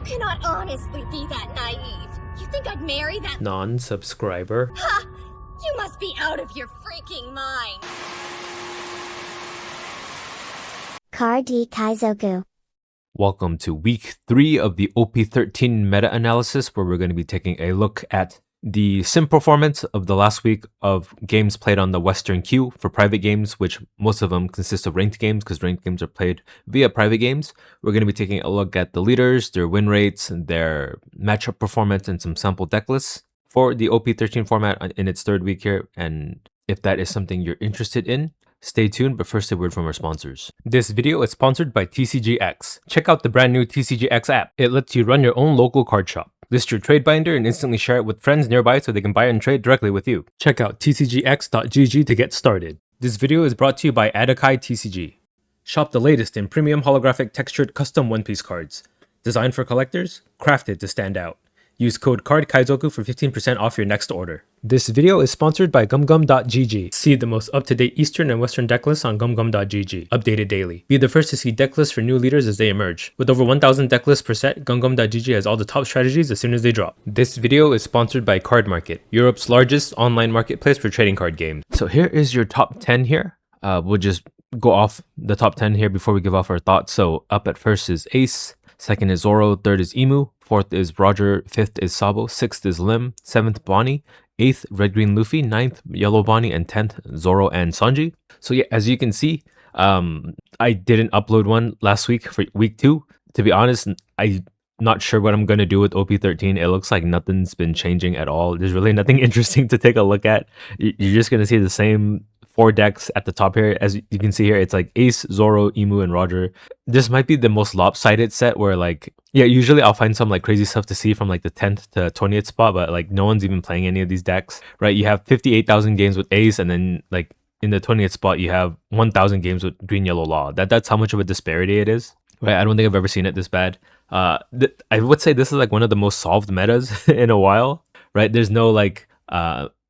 cannot honestly be that naive. You think I'd marry that non-subscriber? Ha! You must be out of your freaking mind. Kaizoku. Welcome to week 3 of the OP13 meta-analysis, where we're going to be taking a look at the sim performance of the last week of games played on the Western queue for private games, which most of them consist of ranked games because ranked games are played via private games. We're going to be taking a look at the leaders, their win rates, their matchup performance, and some sample deck lists for the OP13 format in its third week here. And if that is something you're interested in, stay tuned, but first a word from our sponsors. This video is sponsored by TCGX. Check out the brand new TCGX app. It lets you run your own local card shop. List your trade binder and instantly share it with friends nearby so they can buy and trade directly with you. Check out tcgx.gg to get started. This video is brought to you by Adakai TCG. Shop the latest in premium holographic textured custom One Piece cards. Designed for collectors, crafted to stand out. Use code Kaizoku for 15% off your next order. This video is sponsored by gumgum.gg. See the most up-to-date Eastern and Western deck lists on gumgum.gg, updated daily. Be the first to see deck lists for new leaders as they emerge. With over 1,000 deck lists per set, gumgum.gg has all the top strategies as soon as they drop. This video is sponsored by Card Market, Europe's largest online marketplace for trading card games. So here is your top 10 here. We'll just go off the top 10 here before we give off our thoughts. So up at first is Ace, second is Zoro, third is Imu, fourth is Roger, fifth is Sabo, sixth is Lim, seventh Bonney, 8th Red Green Luffy, 9th Yellow Bonney, and 10th Zoro and Sanji. So yeah, as you can see, I didn't upload one last week for week 2. To be honest, I'm not sure what I'm going to do with OP13. It looks like nothing's been changing at all. There's really nothing interesting to take a look at. You're just going to see the same 4 decks at the top here. As you can see here, it's like Ace, Zoro, Imu, and Roger. This might be the most lopsided set where usually I'll find some crazy stuff to see from the 10th to 20th spot, but no one's even playing any of these decks, right? You have 58,000 games with Ace, and then in the 20th spot, you have 1,000 games with Green Yellow Law. That's how much of a disparity it is, right? I don't think I've ever seen it this bad. I would say this is one of the most solved metas in a while, right? There's no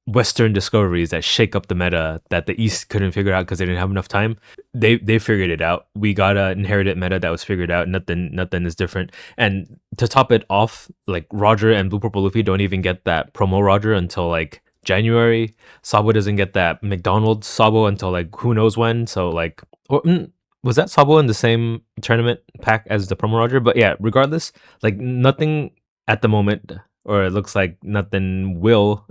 Western discoveries that shake up the meta that the East couldn't figure out because they didn't have enough time. They figured it out. We got an inherited meta that was figured out. Nothing is different. And to top it off, Roger and Blue Purple Luffy don't even get that promo Roger until January. Sabo doesn't get that McDonald's Sabo until who knows when. So was that Sabo in the same tournament pack as the promo Roger? But yeah, regardless, nothing at the moment, or it looks like nothing will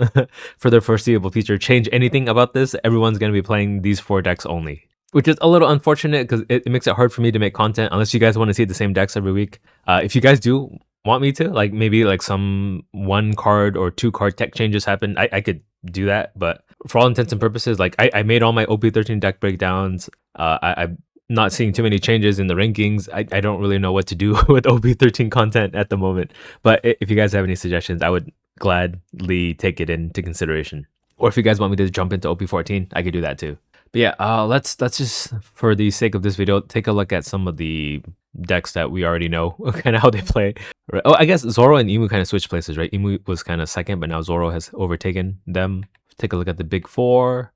for the foreseeable future change anything about this. Everyone's going to be playing these 4 decks only, which is a little unfortunate because it makes it hard for me to make content unless you guys want to see the same decks every week. If you guys do want me to, maybe some 1 card or 2 card tech changes happen, I could do that. But for all intents and purposes, I made all my OP13 deck breakdowns. I'm not seeing too many changes in the rankings. I don't really know what to do with OP13 content at the moment. But if you guys have any suggestions, I would gladly take it into consideration. Or if you guys want me to jump into OP14, I could do that too. But yeah, let's just, for the sake of this video, take a look at some of the decks that we already know, kind of how they play. Right. Oh, I guess Zoro and Imu kind of switched places, right? Imu was kind of second, but now Zoro has overtaken them. Take a look at the big 4.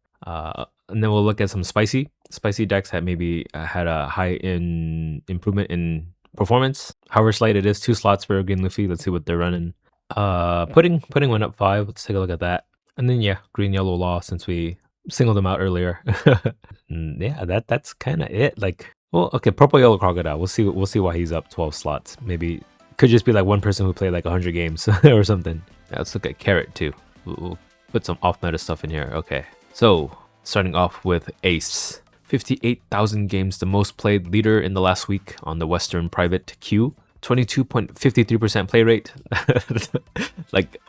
And then we'll look at some spicy decks that maybe had a high improvement in performance. However slight it is, 2 slots for Green Luffy. Let's see what they're running. Putting one up 5. Let's take a look at that. And then yeah, Green Yellow Law, since we singled them out earlier. Yeah, that's kind of it. Well, okay, Purple Yellow Crocodile. We'll see why he's up 12 slots. Maybe could just be one person who played 100 games or something. Yeah, let's look at Carrot too. We'll put some off meta stuff in here. Okay, so starting off with Ace. 58,000 games, the most played leader in the last week on the Western private queue. 22.53% play rate.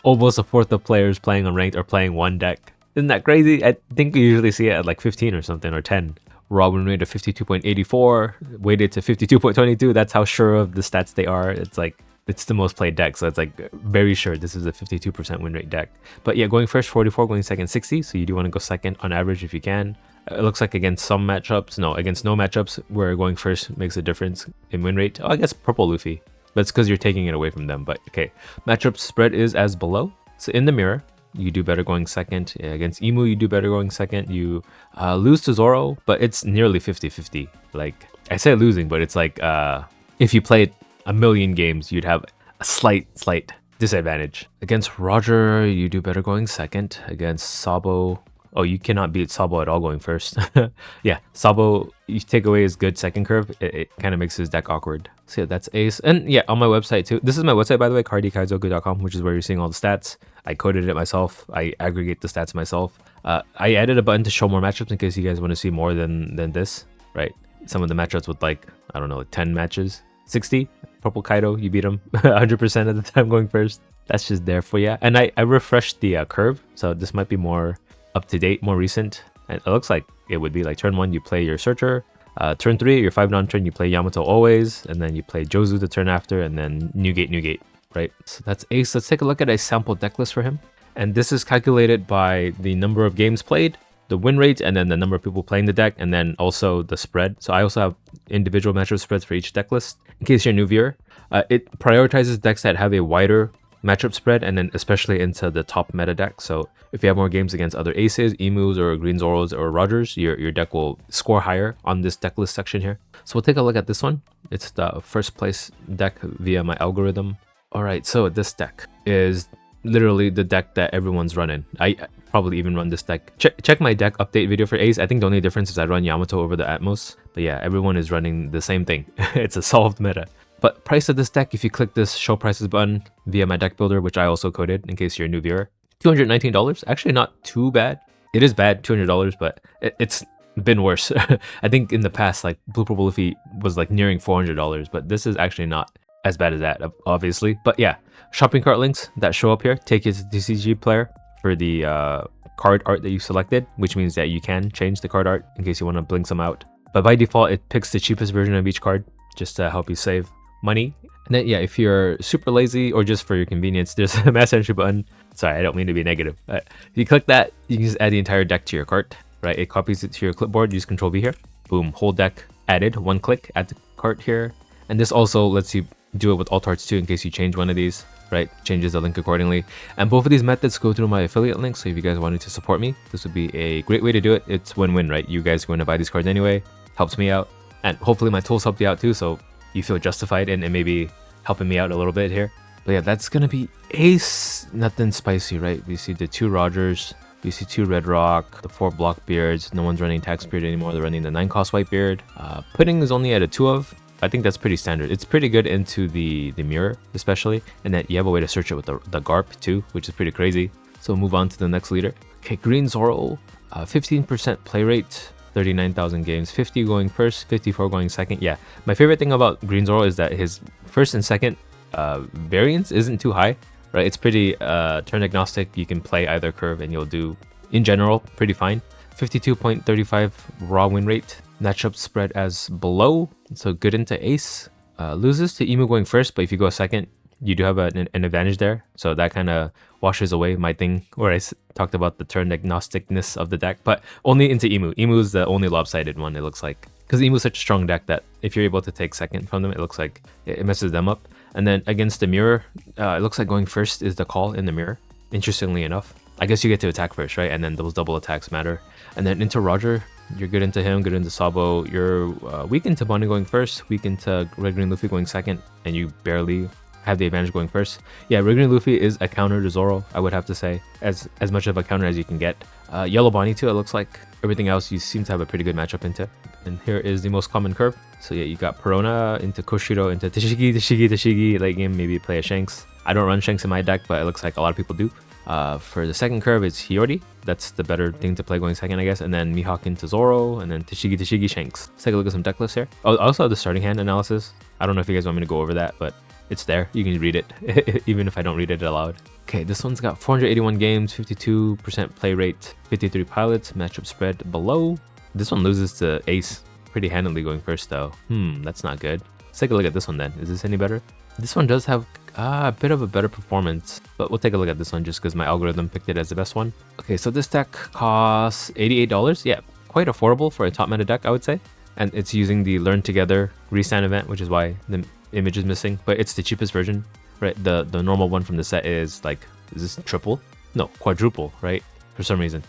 Almost a fourth of players playing on ranked are playing 1 deck. Isn't that crazy? I think we usually see it at 15 or something, or 10. Raw win rate of 52.84, weighted to 52.22. That's how sure of the stats they are. It's the most played deck, so it's very sure this is a 52% win rate deck. But yeah, going first 44, going second 60, so you do want to go second on average if you can. It looks like against no matchups where going first makes a difference in win rate. Oh, I guess Purple Luffy. That's because you're taking it away from them. But okay, matchup spread is as below. So in the mirror, you do better going second. Yeah, against Imu, you do better going second. You lose to Zoro, but it's nearly 50-50. I say losing, but it's if you played a million games, you'd have a slight disadvantage. Against Roger, you do better going second. Against Sabo, oh, you cannot beat Sabo at all going first. Yeah, Sabo, you take away his good second curve, it kind of makes his deck awkward. So yeah, that's ace. And yeah, on my website too. This is my website, by the way, Kaizoku.com, which is where you're seeing all the stats. I coded it myself. I aggregate the stats myself. I added a button to show more matchups in case you guys want to see more than this, right? Some of the matchups with like, I don't know, like 10 matches. 60, Purple Kaido, you beat him 100% of the time going first. That's just there for you. And I refreshed the curve, so this might be more up to date, more recent. And it looks like it would be like turn 1, you play your Searcher. Turn 3, your 5 non-turn, you play Yamato always. And then you play Jozu the turn after, and then Newgate, right? So that's ace. Let's take a look at a sample deck list for him. And this is calculated by the number of games played, the win rate, and then the number of people playing the deck, and then also the spread. So I also have individual matchup spreads for each deck list. In case you're a new viewer, it prioritizes decks that have a wider matchup spread, and then especially into the top meta deck. So if you have more games against other aces, Imus, or Green Zoros, or Rogers, your deck will score higher on this deck list section here. So we'll take a look at this one. It's the first place deck via my algorithm. All right, so this deck is literally the deck that everyone's running. I probably even run this deck. Check my deck update video for Ace. I think the only difference is I run Yamato over the Atmos. But yeah, everyone is running the same thing. It's a solved meta. But price of this deck, if you click this show prices button via my deck builder, which I also coded in case you're a new viewer, $219. Actually not too bad. It is bad, $200, but it's been worse. I think in the past, like Blue Purple Luffy was like nearing $400, but this is actually not as bad as that, obviously. But yeah, shopping cart links that show up here take you to the TCG player for the card art that you selected, which means that you can change the card art in case you want to blink some out. But by default, it picks the cheapest version of each card just to help you save money. And then yeah, if you're super lazy or just for your convenience, there's a mass entry button. Sorry, I don't mean to be negative. But if you click that, you can just add the entire deck to your cart, right? It copies it to your clipboard. Use Control V here. Boom, whole deck added. One click, add the cart here. And this also lets you do it with alt arts too in case you change one of these, right? Changes the link accordingly. And both of these methods go through my affiliate link. So if you guys wanted to support me, this would be a great way to do it. It's win-win, right? You guys are going to buy these cards anyway. Helps me out. And hopefully my tools help you out too. So you feel justified in maybe helping me out a little bit here. But yeah, that's going to be Ace. Nothing spicy, right? We see the 2 Rogers. We see 2 Red Rock, the 4 Blockbeards. No one's running Tax Beard anymore. They're running the 9 cost Whitebeard. Pudding is only at a 2 of. I think that's pretty standard. It's pretty good into the mirror, especially. And that you have a way to search it with the Garp too, which is pretty crazy. So we'll move on to the next leader. Okay, Green Zoro, 15% play rate, 39,000 games, 50 going first, 54 going second. Yeah, my favorite thing about Green Zoro is that his first and second variance isn't too high, right? It's pretty turn agnostic. You can play either curve and you'll do, in general, pretty fine. 52.35 raw win rate. Matchup spread as below, so good into ace. Loses to Imu going first, but if you go second, you do have an advantage there. So that kind of washes away my thing where I talked about the turn agnosticness of the deck, but only into Imu. Imu is the only lopsided one, it looks like. Because Imu is such a strong deck that if you're able to take second from them, it looks like it messes them up. And then against the mirror, it looks like going first is the call in the mirror, interestingly enough. I guess you get to attack first, right? And then those double attacks matter. And then into Roger, you're good into him, good into Sabo. You're weak into Bonney going first, weak into Red Green Luffy going second, and you barely have the advantage going first. Yeah, Red Green Luffy is a counter to Zoro, I would have to say, as much of a counter as you can get. Yellow Bonney too, it looks like. Everything else you seem to have a pretty good matchup into. And here is the most common curve. So yeah, you got Perona into Koshiro into Tashigi, late game, maybe play a Shanks. I don't run Shanks in my deck, but it looks like a lot of people do. For the second curve, it's Hiyori. That's the better thing to play going second, I guess. And then Mihawk into Zoro, and then Tashigi, Shanks. Let's take a look at some deck lists here. Oh, I also have the starting hand analysis. I don't know if you guys want me to go over that, but it's there. You can read it, even if I don't read it aloud. Okay, this one's got 481 games, 52% play rate, 53 pilots, matchup spread below. This one loses to Ace pretty handily going first, though. That's not good. Let's take a look at this one then. Is this any better? This one does have a bit of a better performance, but we'll take a look at this one just because my algorithm picked it as the best one. Okay, so this deck costs $88. Yeah, quite affordable for a top meta deck, I would say. And it's using the Learn Together restand event, which is why the image is missing, but it's the cheapest version, right? The normal one from the set is like, is this triple? No, quadruple, right? For some reason.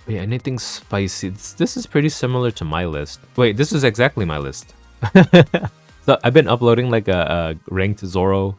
Yeah, anything spicy? This is pretty similar to my list. Wait, this is exactly my list. So I've been uploading like a ranked Zoro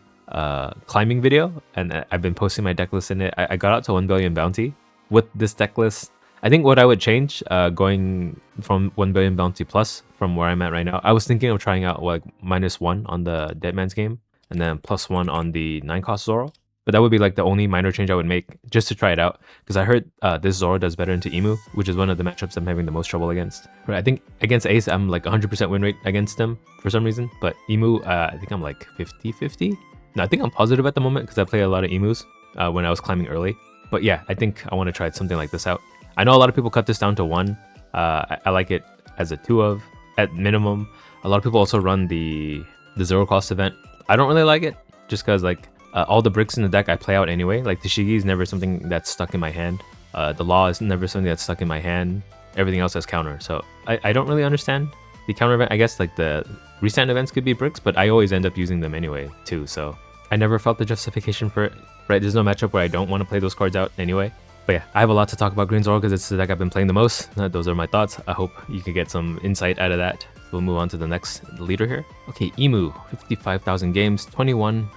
climbing video, and I've been posting my deck list in it. I got out to 1 billion bounty with this deck list. I think what I would change, going from 1 billion bounty plus from where I'm at right now, I was thinking of trying out like -1 on the Deadman's game, and then +1 on the 9 cost Zoro. But that would be like the only minor change I would make just to try it out, because I heard this Zoro does better into Imu, which is one of the matchups I'm having the most trouble against. Right, I think against Ace, I'm like 100% win rate against them for some reason, but Imu, I think I'm like 50-50. No, I think I'm positive at the moment because I play a lot of Emus when I was climbing early. But yeah, I think I want to try something like this out. I know a lot of people cut this down to 1. I like it as a 2 of at minimum. A lot of people also run the 0 cost event. I don't really like it just because like all the bricks in the deck I play out anyway. Like the Shigi is never something that's stuck in my hand. The Law is never something that's stuck in my hand. Everything else has counter. So I don't really understand the counter event. I guess like the restand events could be bricks, but I always end up using them anyway too. So I never felt the justification for it. Right, there's no matchup where I don't want to play those cards out anyway. But yeah, I have a lot to talk about Green Zoro because it's the deck I've been playing the most. Those are my thoughts. I hope you can get some insight out of that. We'll move on to the next leader here. Okay, Imu, 55,000 games, 21%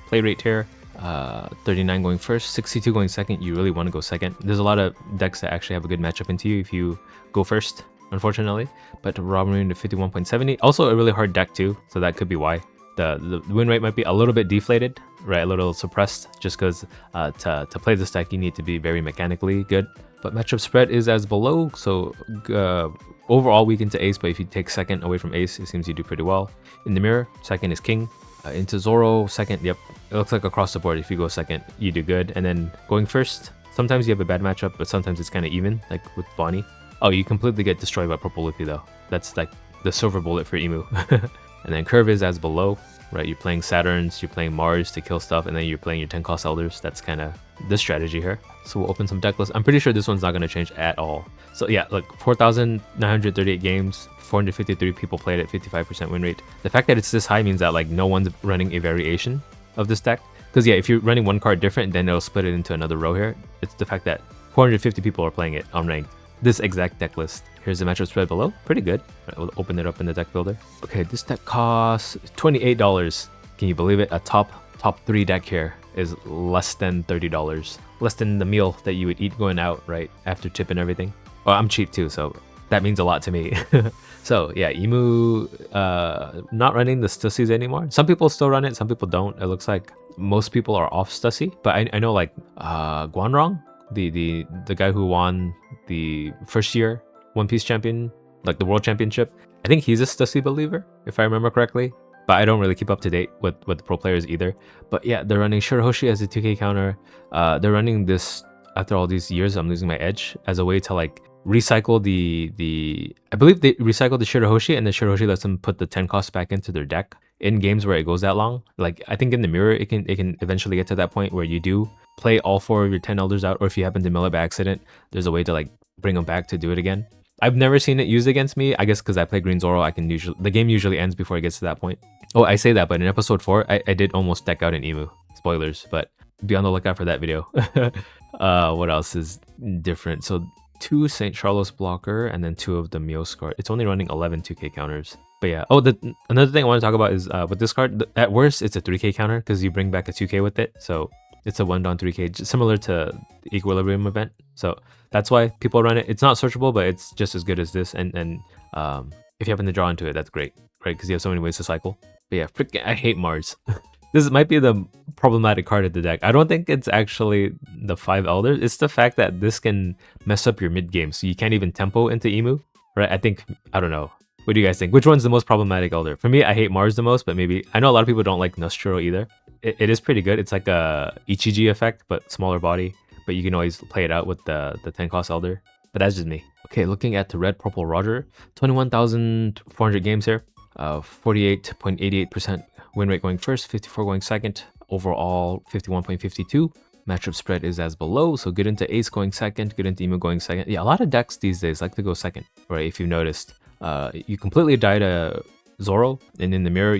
play rate here. 39 going first, 62 going second. You really want to go second. There's a lot of decks that actually have a good matchup into you if you go first, unfortunately. But Robbery into 51.70. Also a really hard deck too, so that could be why. The win rate might be a little bit deflated, right? A little suppressed, just because to play this deck you need to be very mechanically good. But matchup spread is as below, so overall weak into Ace, but if you take second away from Ace, it seems you do pretty well. In the mirror, second is King. Into Zoro, second, yep, it looks like across the board, if you go second, you do good. And then going first, sometimes you have a bad matchup, but sometimes it's kind of even, like with Bonney. Oh, you completely get destroyed by Purple Luffy though. That's like the silver bullet for Imu. And then curve is as below, right? You're playing Saturns, you're playing Mars to kill stuff, and then you're playing your 10 cost Elders. That's kind of the strategy here. So we'll open some deck lists. I'm pretty sure this one's not going to change at all. So yeah, look, 4,938 games, 453 people played it, 55% win rate. The fact that it's this high means that like no one's running a variation of this deck. Because yeah, if you're running one card different, then it'll split it into another row here. It's the fact that 450 people are playing it on ranked. This exact deck list. Here's the matchup spread below. Pretty good. Right, we'll open it up in the deck builder. Okay, this deck costs $28. Can you believe it? A top 3 deck here is less than $30. Less than the meal that you would eat going out, right? After tip and everything. Well, I'm cheap too, so that means a lot to me. So yeah, Imu not running the Stussies anymore. Some people still run it, some people don't. It looks like most people are off Stussie. But I know like Guanrong, the guy who won the first year One Piece champion, like the world championship. I think he's a Stussy believer, if I remember correctly. But I don't really keep up to date with the pro players either. But yeah, they're running Shirahoshi as a 2k counter. They're running this, after all these years, I'm losing my edge, as a way to like recycle the I believe they recycle the Shirahoshi, and the Shirahoshi lets them put the 10 cost back into their deck in games where it goes that long. Like I think in the mirror, it can eventually get to that point where you do play all 4 of your 10 elders out, or if you happen to mill it by accident, there's a way to like bring them back to do it again. I've never seen it used against me. I guess because I play Green Zoro, the game usually ends before it gets to that point. Oh, I say that, but in episode 4, I did almost deck out an Imu. Spoilers, but be on the lookout for that video. What else is different? So 2 St. Charles blocker, and then 2 of the Meow's card. It's only running 11 2k counters. But yeah, oh, another thing I want to talk about is with this card, at worst, it's a 3k counter because you bring back a 2k with it. So it's a 1-down 3k, similar to the Equilibrium event. So that's why people run it. It's not searchable, but it's just as good as this. And if you happen to draw into it, that's great, right? Because you have so many ways to cycle. But yeah, I hate Mars. This might be the problematic card of the deck. I don't think it's actually the 5 Elders. It's the fact that this can mess up your mid game, so you can't even tempo into Imu, right? I don't know. What do you guys think? Which one's the most problematic Elder? For me, I hate Mars the most, but maybe I know a lot of people don't like Nostro either. It is pretty good. It's like a Ichiji effect, but smaller body. But you can always play it out with the 10 cost Elder. But that's just me. Okay, looking at the red purple Roger, 21,400 games here. 48.88% win rate going first, 54 going second, overall 51.52. Matchup spread is as below, so good into Ace going second, good into Imu going second. Yeah, a lot of decks these days like to go second, right? If you've noticed, you completely die to Zoro, and in the mirror,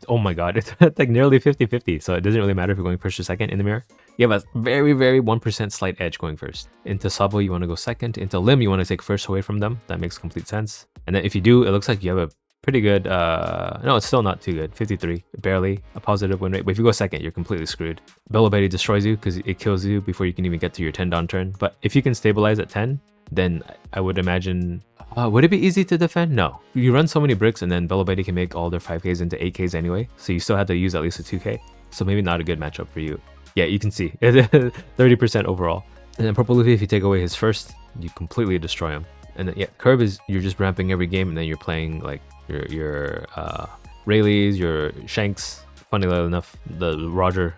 oh my god, it's like nearly 50-50, so it doesn't really matter if you're going first or second in the mirror. You have a very, very 1% slight edge going first. Into Sabo, you want to go second. Into Lim, you want to take first away from them. That makes complete sense. And then if you do, it looks like you have a pretty good. No, it's still not too good. 53, barely a positive win rate. But if you go second, you're completely screwed. Bellow Betty destroys you because it kills you before you can even get to your 10 down turn. But if you can stabilize at 10, then I would imagine... would it be easy to defend? No. You run so many bricks and then Bellow Betty can make all their 5Ks into 8Ks anyway. So you still have to use at least a 2K. So maybe not a good matchup for you. Yeah, you can see 30% overall. And then Purple Luffy, if you take away his first, you completely destroy him. And then yeah, Curve is you're just ramping every game and then you're playing like your Rayleighs, your Shanks. Funny enough, the Roger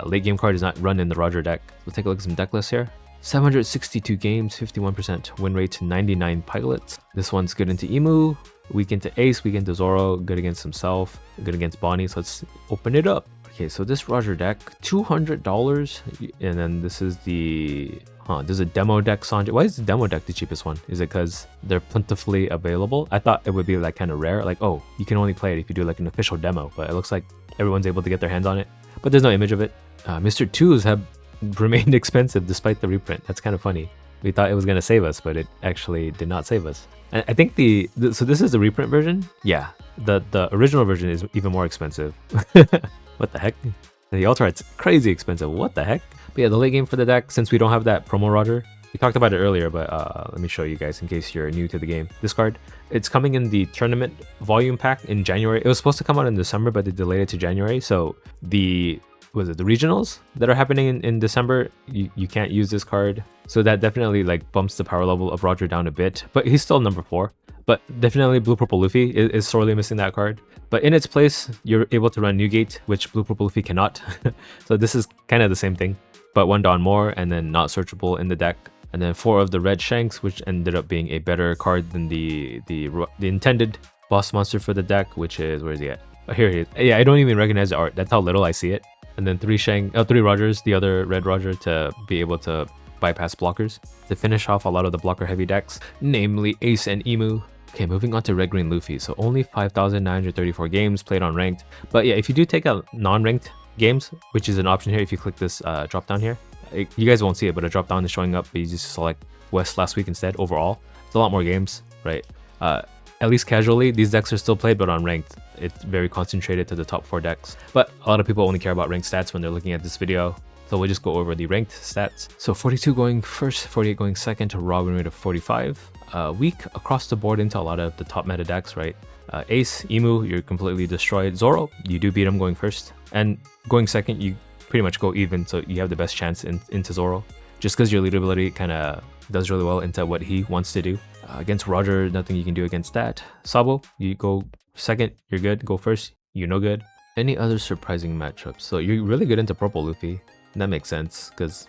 late game card is not run in the Roger deck. We'll take a look at some deck lists here. 762 games, 51% win rate, 99 pilots. This one's good into Imu, weak into Ace, weak into Zoro, good against himself, good against Bonney. So let's open it up. Okay, so this Roger deck, $200, and then this is the there's a demo deck Sanjay. Why is the demo deck the cheapest one? Is it because they're plentifully available? I thought it would be like kind of rare, like, oh, you can only play it if you do like an official demo, but it looks like everyone's able to get their hands on it, but there's no image of it. Mr. 2s have remained expensive despite the reprint. That's kind of funny. We thought it was going to save us, but it actually did not save us. And I think so this is the reprint version. Yeah, the original version is even more expensive. What the heck? The Ultra Art's crazy expensive. What the heck? But yeah, the late game for the deck, since we don't have that promo Roger, we talked about it earlier, but let me show you guys in case you're new to the game. This card, it's coming in the tournament volume pack in January. It was supposed to come out in December, but they delayed it to January. So the regionals that are happening in December, you can't use this card. So that definitely like bumps the power level of Roger down a bit, but he's still number 4. But definitely Blue Purple Luffy is sorely missing that card. But in its place, you're able to run Newgate, which Blue Purple Luffy cannot. So this is kind of the same thing, but 1 Dawn more and then not searchable in the deck. And then 4 of the red Shanks, which ended up being a better card than the intended boss monster for the deck, which is, where is he at? Oh, here he is. Yeah, I don't even recognize the art. That's how little I see it. And then 3 Rogers, the other red Roger, to be able to bypass blockers to finish off a lot of the blocker heavy decks, namely Ace and Imu. Okay, moving on to Red Green Luffy. So only 5,934 games played on ranked. But yeah, if you do take out non-ranked games, which is an option here if you click this drop down here, you guys won't see it, but a drop down is showing up, but you just select West last week instead. Overall, it's a lot more games, right? At least casually, these decks are still played, but on ranked, it's very concentrated to the top 4 decks. But a lot of people only care about ranked stats when they're looking at this video. So we'll just go over the ranked stats. So 42 going first, 48 going second, raw win rate of 45. Weak across the board into a lot of the top meta decks, right? Ace, Imu, you're completely destroyed. Zoro, you do beat him going first. And going second, you pretty much go even, so you have the best chance into Zoro. Just because your lead ability kind of does really well into what he wants to do. Against Roger, nothing you can do against that. Sabo, you go second, you're good. Go first, you're no good. Any other surprising matchups? So you're really good into Purple Luffy. And that makes sense, because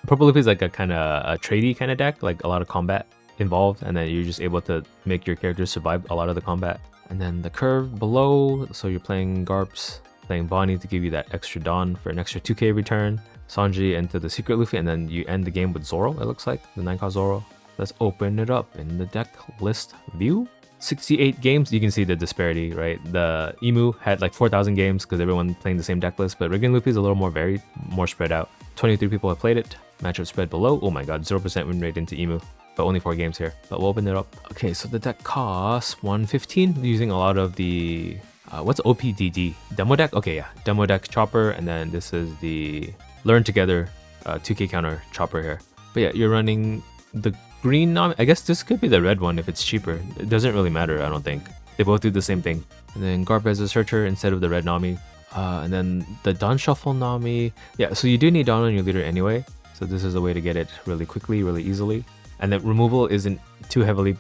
Purple Luffy is like a kind of a tradey kind of deck, like a lot of combat involved, and then you're just able to make your characters survive a lot of the combat. And then the curve below, so you're playing Garps, playing Bonney to give you that extra Dawn for an extra 2k return, Sanji into the Secret Luffy, and then you end the game with Zoro, it looks like, the 9-cost Zoro. Let's open it up in the deck list view. 68 games, you can see the disparity, right? The Imu had like 4,000 games because everyone playing the same deck list, but Red Green Luffy is a little more varied, more spread out. 23 people have played it. Matchup spread below, oh my god, 0% win rate into Imu, but only 4 games here. But we'll open it up. Okay, so the deck costs 115, using a lot of the what's OPDD? Demo deck? Okay, yeah, demo deck Chopper, and then this is the Learn Together 2k counter Chopper here. But yeah, you're running the green Nami. I guess this could be the red one if it's cheaper. It doesn't really matter, I don't think. They both do the same thing. And then Garp as a searcher instead of the red Nami. And then the Dawn Shuffle Nami. Yeah, so you do need Dawn on your leader anyway. So this is a way to get it really quickly, really easily. And the removal isn't too heavily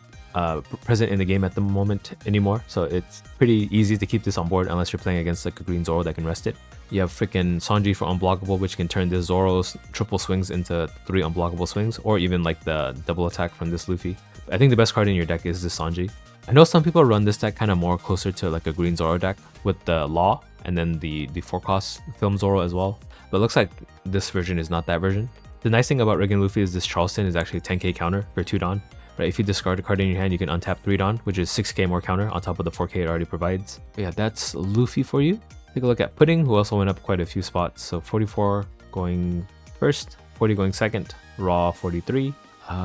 present in the game at the moment anymore. So it's pretty easy to keep this on board unless you're playing against like a green Zoro that can rest it. You have freaking Sanji for unblockable, which can turn this Zoro's triple swings into 3 unblockable swings, or even like the double attack from this Luffy. I think the best card in your deck is this Sanji. I know some people run this deck kind of more closer to like a green Zoro deck with the Law and then the 4-cost film Zoro as well. But it looks like this version is not that version. The nice thing about Red Green Luffy is this Charleston is actually 10k counter for 2 Dawn. Right, if you discard a card in your hand, you can untap 3 Dawn, which is 6k more counter on top of the 4k it already provides. But yeah, that's Luffy for you. Take a look at Pudding, who also went up quite a few spots. So 44 going first, 40 going second, Raw 43.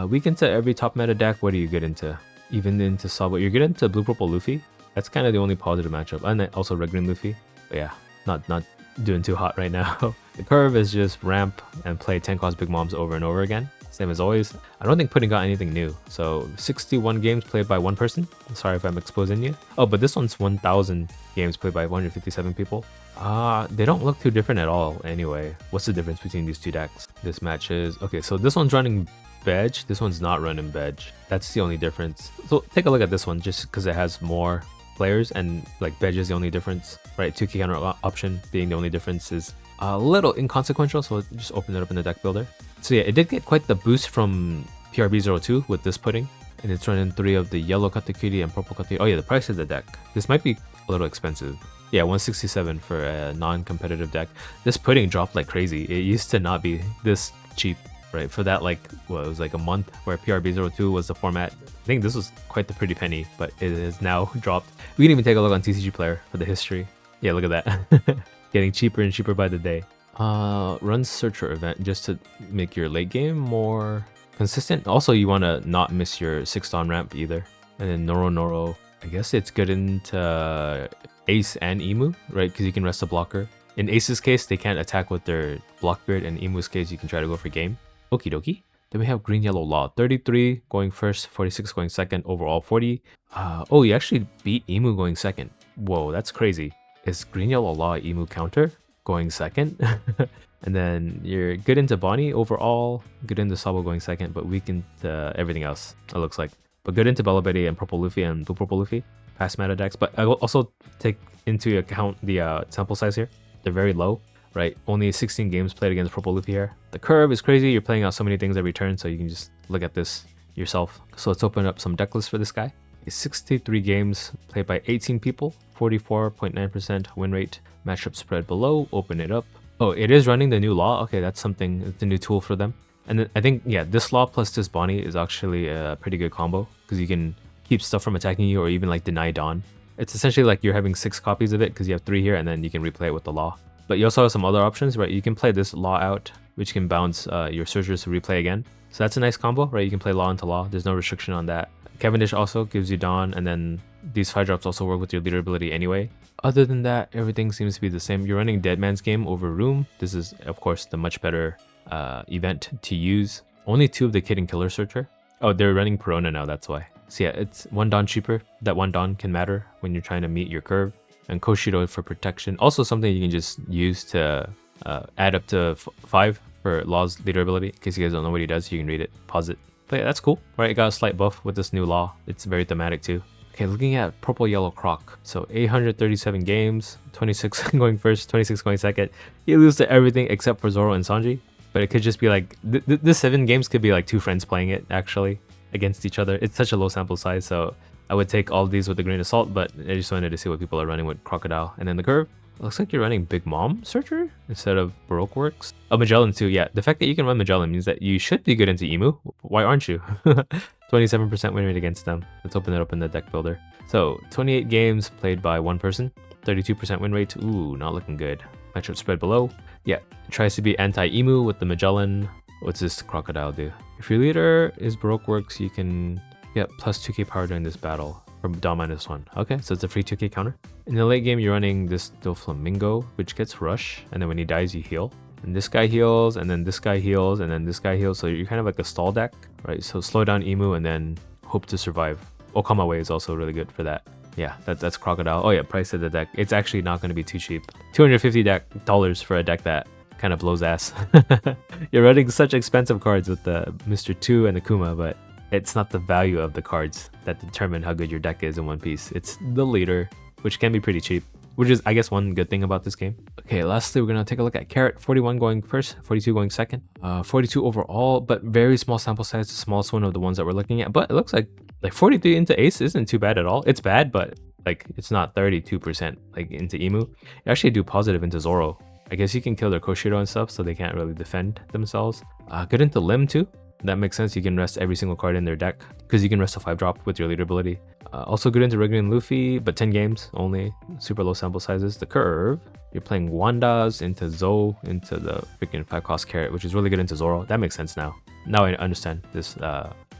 Weak into every top meta deck. What do you get into? Even into Sabo, you're good into Blue Purple Luffy. That's kind of the only positive matchup. And then also Red Green Luffy. But yeah, not doing too hot right now. The curve is just ramp and play 10 cost big moms over and over again. Same as always. I don't think Pudding got anything new. So 61 games played by one person. Sorry if I'm exposing you. Oh, but this one's 1000 games played by 157 people. They don't look too different at all anyway. What's the difference between these two decks? This match is... Okay, so this one's running Veg. This one's not running Veg. That's the only difference. So take a look at this one just because it has more players and like Veg is the only difference, right? 2k counter option being the only difference is a little inconsequential, so just open it up in the deck builder. So yeah, it did get quite the boost from PRB02 with this Pudding, and it's running 3 of the yellow Katakuri and purple Katakuri. Oh yeah, the price of the deck. This might be a little expensive. Yeah, 167 for a non-competitive deck. This Pudding dropped like crazy. It used to not be this cheap, right? For that, like, well, it was like a month where PRB02 was the format. I think this was quite the pretty penny, but it is now dropped. We can even take a look on TCG Player for the history. Yeah, look at that. Getting cheaper and cheaper by the day. Run Searcher event just to make your late game more consistent. Also, you want to not miss your 6th on ramp either. And then Noro, I guess it's good into Ace and Imu, right? Because you can rest a blocker. In Ace's case, they can't attack with their Blockbeard, and Imu's case, you can try to go for game. Okie dokie. Then we have Green Yellow Law. 33 going first, 46 going second, overall 40. Oh, you actually beat Imu going second. Whoa, that's crazy. Is Green Yellow Law Imu counter going second? And then you're good into Bonney overall, good into Sabo going second, but weak into everything else, it looks like. But good into Bella Betty and Purple Luffy and Blue Purple Luffy, past meta decks. But I will also take into account the sample size here. They're very low, right? Only 16 games played against Purple Luffy here. The curve is crazy. You're playing out so many things every turn, so you can just look at this yourself. So let's open up some deck lists for this guy. 63 games played by 18 people, 44.9% win rate, matchup spread below, open it up. Oh, it is running the new law. Okay, that's something, it's a new tool for them. And then I think, yeah, this law plus this Bonney is actually a pretty good combo because you can keep stuff from attacking you or even like deny Dawn. It's essentially like you're having 6 copies of it because you have 3 here and then you can replay it with the law. But you also have some other options, right? You can play this law out, which can bounce your searchers to replay again. So that's a nice combo, right? You can play law into law. There's no restriction on that. Cavendish also gives you Dawn, and then these 5 drops also work with your leader ability anyway. Other than that, everything seems to be the same. You're running Dead Man's Game over Room. This is, of course, the much better event to use. Only 2 of the Kid and Killer Searcher. Oh, they're running Perona now, that's why. So yeah, it's 1 Dawn cheaper. That 1 Dawn can matter when you're trying to meet your curve. And Koshido for protection. Also something you can just use to add up to 5 for Law's leader ability. In case you guys don't know what he does, you can read it, pause it. But yeah, that's cool, right? It got a slight buff with this new law. It's very thematic too. Okay, looking at Purple Yellow Croc. So 837 games, 26 going first, 26 going second. You lose to everything except for Zoro and Sanji. But it could just be like, this 7 games could be like 2 friends playing it actually against each other. It's such a low sample size, so I would take all of these with a grain of salt, but I just wanted to see what people are running with Crocodile. And then the curve. Looks like you're running Big Mom Searcher instead of Baroque Works. Oh, Magellan too. Yeah, the fact that you can run Magellan means that you should be good into Imu. Why aren't you? 27% win rate against them. Let's open it up in the deck builder. So 28 games played by 1 person. 32% win rate. Ooh, not looking good. Matchup spread below. Yeah, tries to be anti-Imu with the Magellan. What's this Crocodile do? If your leader is Baroque Works, you can get plus 2k power during this battle. From Dawn -1. Okay, so it's a free 2k counter. In the late game, you're running this Doflamingo, which gets Rush, and then when he dies, you heal. And this guy heals, and then this guy heals, and then this guy heals, so you're kind of like a stall deck, right? So slow down Imu and then hope to survive. Okama Way is also really good for that. Yeah, that's Crocodile. Oh yeah, price of the deck. It's actually not going to be too cheap. $250 for a deck that kind of blows ass. You're running such expensive cards with the Mr. 2 and the Kuma, but it's not the value of the cards that determine how good your deck is in One Piece. It's the leader, which can be pretty cheap, which is, I guess, one good thing about this game. Okay, lastly, we're going to take a look at Carrot. 41 going first, 42 going second, 42 overall, but very small sample size, the smallest one of the ones that we're looking at. But it looks like 43 into Ace isn't too bad at all. It's bad, but like it's not 32% like into Imu. You actually do positive into Zoro. I guess you can kill their Koshido and stuff, so they can't really defend themselves. Good into Lim too. That makes sense. You can rest every single card in their deck because you can rest a 5-drop with your leader ability. Also good into Red and Luffy, but 10 games only. Super low sample sizes. The curve, you're playing Wandas into Zo, into the freaking 5-cost Carrot, which is really good into Zoro. That makes sense now. Now I understand this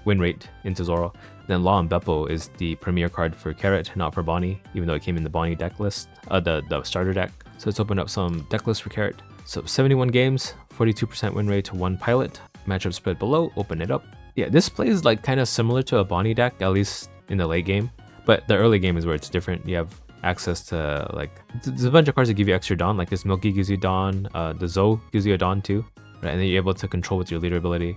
win rate into Zoro. Then Law and Beppo is the premier card for Carrot, not for Bonney, even though it came in the Bonney deck list, the starter deck. So let's open up some deck lists for Carrot. So 71 games, 42% win rate to 1 pilot. Matchup spread below, open it up. Yeah, this plays like kind of similar to a Bonney deck, at least in the late game. But the early game is where it's different. You have access to like, there's a bunch of cards that give you extra Dawn, like this Milky gives you Dawn, the Zo gives you a Dawn too, right? And then you're able to control with your leader ability.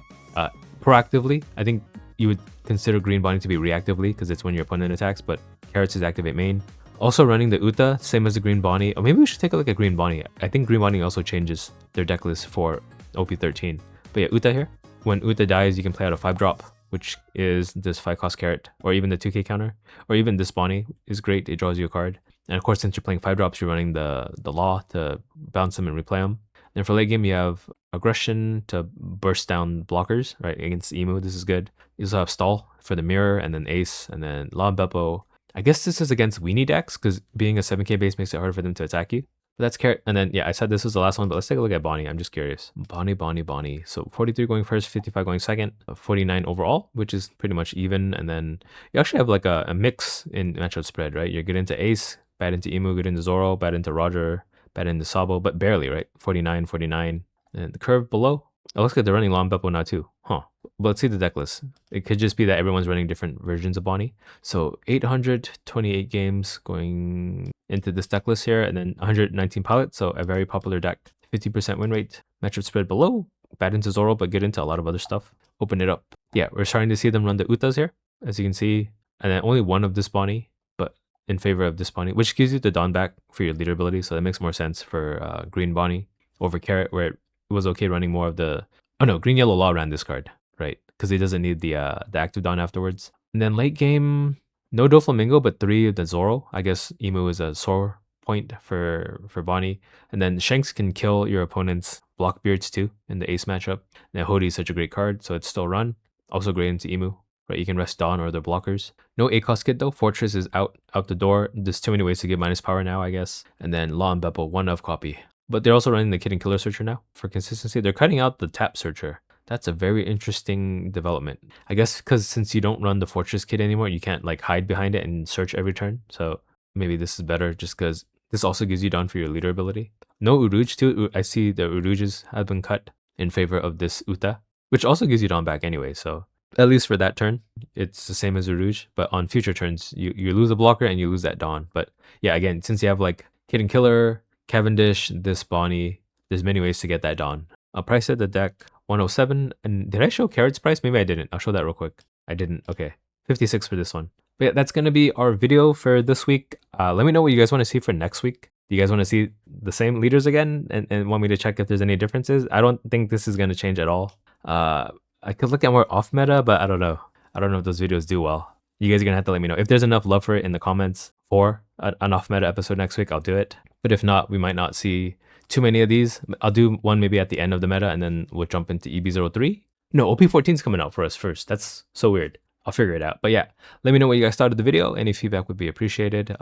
Proactively, I think you would consider Green Bonney to be reactively because it's when your opponent attacks, but Carrots is activate main. Also running the Uta, same as the Green Bonney. Or maybe we should take a look at Green Bonney. I think Green Bonney also changes their deck list for OP13. But yeah, Uta here. When Uta dies, you can play out a 5-drop, which is this 5-cost Carrot, or even the 2k counter, or even this Bonney is great. It draws you a card. And of course, since you're playing 5-drops, you're running the Law to bounce them and replay them. Then for late game, you have Aggression to burst down blockers, right, against Imu. This is good. You also have Stall for the Mirror, and then Ace, and then Law and Beppo. I guess this is against weenie decks, because being a 7k base makes it harder for them to attack you. But that's Carrot. And then, yeah, I said this was the last one, but let's take a look at Bonney. I'm just curious. Bonney. So 43 going first, 55 going second, 49 overall, which is pretty much even. And then you actually have like a mix in matchup spread, right? You're good into Ace, bad into Imu, good into Zoro, bad into Roger, bad into Sabo, but barely, right? 49, 49. And the curve below, it looks like they're running Law and Beppo now too. Huh. But let's see the deck list. It could just be that everyone's running different versions of Bonney. So 828 games going into this deck list here, and then 119 pilots, so a very popular deck. 50% win rate. Matchup spread below, bad into Zoro, but good into a lot of other stuff. Open it up. Yeah, we're starting to see them run the Utas here, as you can see. And then only one of this Bonney, but in favor of this Bonney, which gives you the Dawn back for your leader ability, so that makes more sense for Green Bonney over Carrot, where it was okay running more of the... Oh no, Green Yellow Law ran this card, right? Because it doesn't need the active Dawn afterwards. And then late game, no Doflamingo, but 3 of the Zoro. I guess Imu is a sore point for Bonney. And then Shanks can kill your opponent's Blockbeards too in the Ace matchup. And Hody is such a great card, so it's still run. Also great into Imu, right? You can rest Dawn or other blockers. No A-cost kit though. Fortress is out the door. There's too many ways to give minus power now, I guess. And then Law and Beppo, 1 of copy. But they're also running the Kid and Killer Searcher now for consistency. They're cutting out the Tap Searcher. That's a very interesting development. I guess because since you don't run the Fortress Kit anymore, you can't like hide behind it and search every turn. So maybe this is better just because this also gives you Dawn for your leader ability. No Uruj too. I see the Urujes have been cut in favor of this Uta, which also gives you Dawn back anyway. So at least for that turn, it's the same as Uruj. But on future turns, you lose a blocker and you lose that Dawn. But yeah, again, since you have like Kid and Killer, Cavendish, this Bonney, there's many ways to get that Dawn. I'll price it the deck 107. And did I show Carrot's price? Maybe I didn't. I'll show that real quick. I didn't. Okay. 56 for this one. But yeah, that's going to be our video for this week. Let me know what you guys want to see for next week. Do you guys want to see the same leaders again and want me to check if there's any differences? I don't think this is going to change at all. I could look at more off meta, but I don't know. I don't know if those videos do well. You guys are going to have to let me know. If there's enough love for it in the comments for an off meta episode next week, I'll do it. But if not, we might not see too many of these. I'll do one maybe at the end of the meta and then we'll jump into EB03. No, OP14 is coming out for us first. That's so weird. I'll figure it out. But yeah, let me know what you guys thought of the video. Any feedback would be appreciated.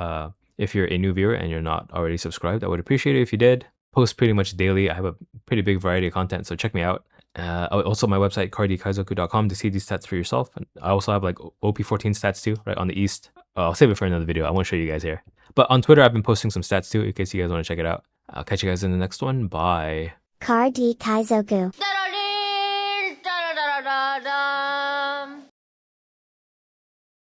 If you're a new viewer and you're not already subscribed, I would appreciate it if you did. Post pretty much daily. I have a pretty big variety of content, so check me out. Also my website, Kaizoku.com, to see these stats for yourself. And I also have like OP14 stats too, right on the east. I'll save it for another video. I won't show you guys here. But on Twitter, I've been posting some stats too, in case you guys want to check it out. I'll catch you guys in the next one. Bye. Kaizoku.